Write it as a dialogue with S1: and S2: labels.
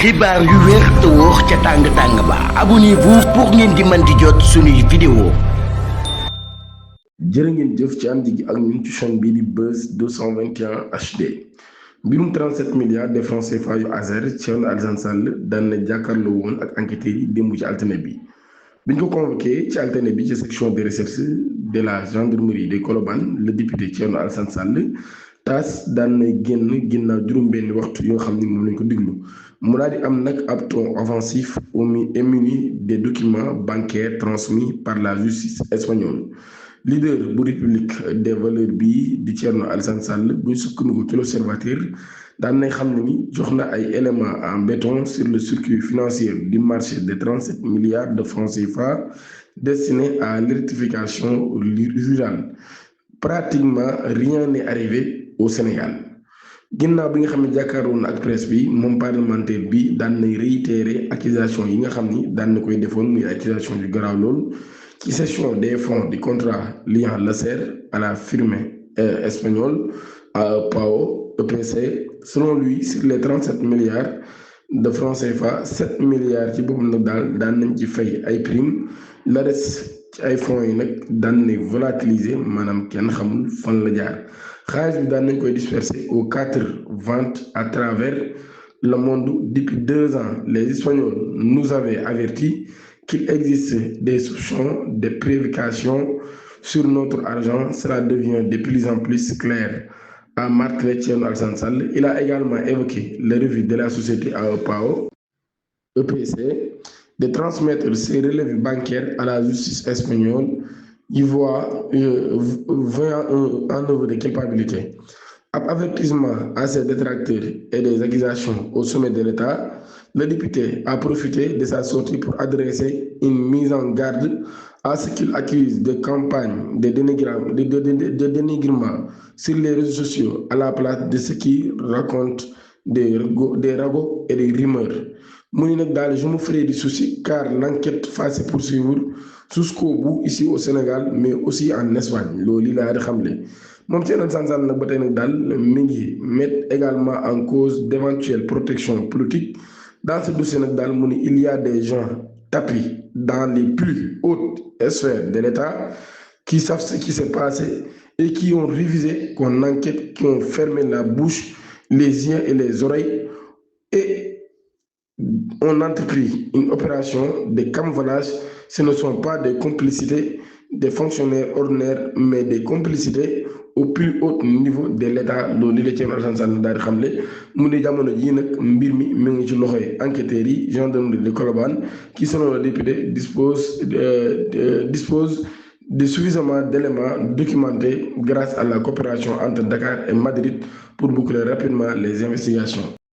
S1: xibaar yu wér te wóor ca tàng ba abonnez-vous pour ngeen di mën di jot suñuy vidéo.
S2: jërë ngeen jëf ci ànd gi ak ñun ci chaîne bii di Buzz 221 HD mbirum 37 milliards de francs CFA yu Azer Thierno Alassane Sall daan na jàkkaarloo woon ak enquêteurs yi démb ci altine bi biñ ko convoqué ci altine bi ci section de recherche de la gendarmerie de Colobane le député Thierno Alassane Sall taas daan na génn ginnaaw juróom-benni waxtu yoo xam ni moom lañ ko diglu mu daal di am nag ab ton offensif et muni des documents bancaires transmis par la justice espagnole. Leader bu république des valeurs bii di Thierno Alassane Sall buñ sukkandiku ci l'Observateur daan nay xam ne ni jox na ay éléments en béton sur le circuit financier du marché de 37 milliards de francs CFA destinés à l'électrification rurale. Pratiquement rien n'est arrivé au Sénégal. ginnaaw bi nga xam ne jàkkaarloo na ak presse bi moom parlementaire bi daan nay réitérer accusation yi nga xam ni daan na koy defoon muy accusation yu garaaw loolu ci cession des fonds du contrat liant l'Acer à la firme espagnole AEPAO EPC. Selon lui, sur les 37 milliards de francs CFA 7 milliards ci boppam nag daal daan nañ ci fay ay prime la des ci ay fonds yi nag daan nañ volatiliser maanaam kenn xamul fan la jaar xaalis bi daan nañ koy disperser aux 4 ventes à travers le monde depuis 2 ans. Les Espagnols nous avaient averti qu'il existe des soupçons de prévarication sur notre argent. Cela devient de plus en plus clair, a martelé Thierno Alassane Sall. Il a également évoqué le refus de la société AEPAO EPC de transmettre ses relevés bancaires à la justice espagnole, y voit un aveu de culpabilité. Ab avertissement à ses détracteurs et des accusations au sommet de l'État, le député a profité de sa sortie pour adresser une mise en garde à ce qu'il accuse de campagne de dénigrement sur les réseaux sociaux à la place de ce qui raconte des ragots et des rumeurs. mu ni nag daal je me ferai du souci car l'enquête va se poursuivre jusqu'au bout ici au Sénégal mais aussi en Espagne. loolu laa di xamle moom Thierno Alassane Sall nag ba tey nag daal mi ngi mettre également en cause d'éventuelles protections politiques dans ce dossier nag daal mu ni il y a des gens tapis dans les plus hautes sphères de l'État qui savent ce qui s'est passé et qui ont refusé qu'on enquête, qui ont fermé la bouche, les yeux et les oreilles, et on entrepris une opération de camouflage. Ce ne sont pas des complicités des fonctionnaires ordinaires mais des complicités au plus haut niveau de l'État. loolu la Thierno Alassane Sall daal di xamle mu ne jamono jii nag mbir mi ngi ci loxoy enquêteurs yi gendarmerie de Colobane qui selon le député dispose de suffisamment d'éléments documentés grâce à la coopération entre Dakar et Madrid pour boucler rapidement les investigations.